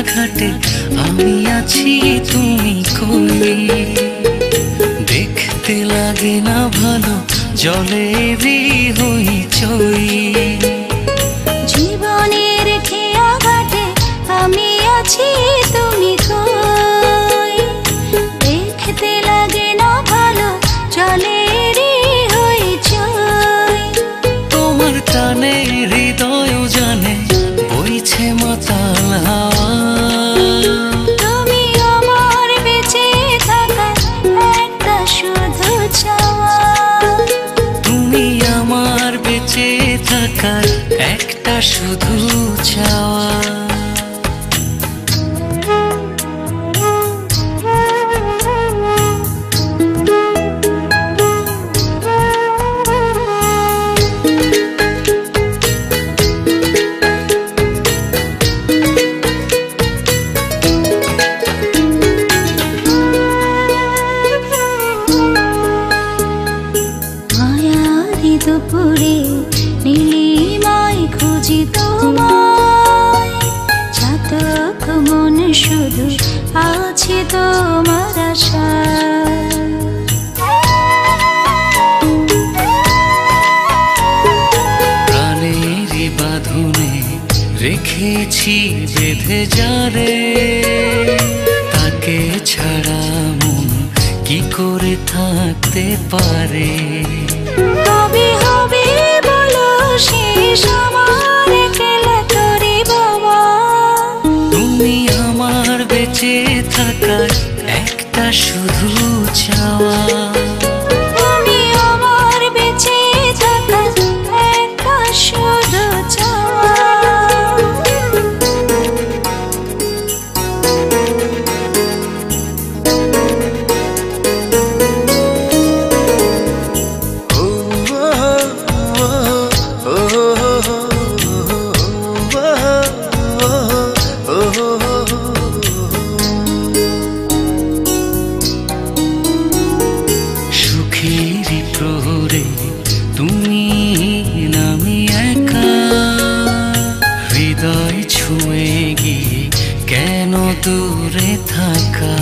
ঘাটে আমি আছি তুমি কই। দেখতে লাগে না ভালো জলেরই হইচই। জীবনের খেয়া ঘাটে আমি আছি তুমি কই। দেখতে লাগে না ভালো জলেরই হইচই। তোমার টানে হৃদয় জানে বইছে মাতাল হাওয়া। তুমি আমার বেঁচে থাকার একটা শুধু চাওয়া। তুমি আমার বেঁচে থাকার একটা শুধু চাওয়া। দুপুরে নীলিমায় খুঁজি তোমায়। চাতক মন শুধু আছে তোমার আশায়। প্রাণের বাঁধনে রেখেছি বেঁধে যারে। তাকে ছাড়া মন কি করে থাকতে পারে। কবে হবে বলো শেষ আমার একলা তোরে বাবা। তুমি আমার বেঁচে থাকার একটা শুধু চাওয়া। তুমি আমার বেঁচে থাকার একটা শুধু চাওয়া। সুখের প্রহরে তুমি নামি একা। হৃদয় ছুঁয়ে গিয়ে কেন দূরে থাকা।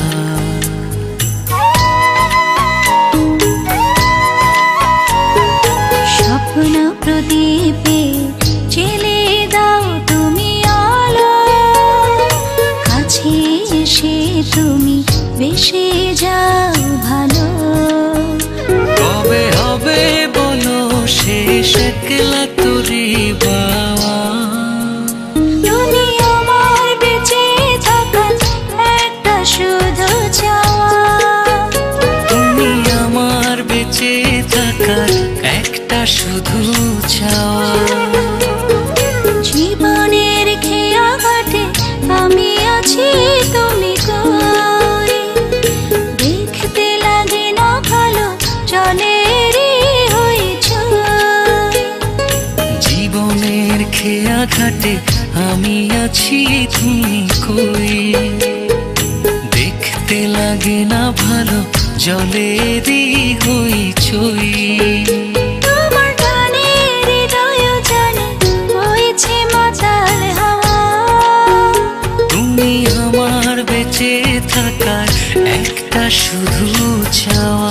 স্বপ্ন প্রদীপে জেলে দাও তুমি আলো। কাছে এসে তুমি বেসে যাও ভালো। কবে হবে বলো শেষ একলা তোরে বাবা। তুমি আমার বেঁচে থাকার একটা শুধু চাওয়া। তুমি আমার বেঁচে থাকার একটা শুধু চাওয়া। জীবনের খেয়া ঘাটে আমি আছি তুমি কই। দেখতে লাগে না ভালো জলেরই হইচই। জীবনের খেয়া ঘাটে আমি আছি তুমি কই। দেখতে লাগে না ভালো জলেরই হইচই। তোমার গানে হৃদয় জানে বইছে মাতাল হাওয়া। তুমি আমার বেঁচে থাকার একটা শুধু চাওয়া।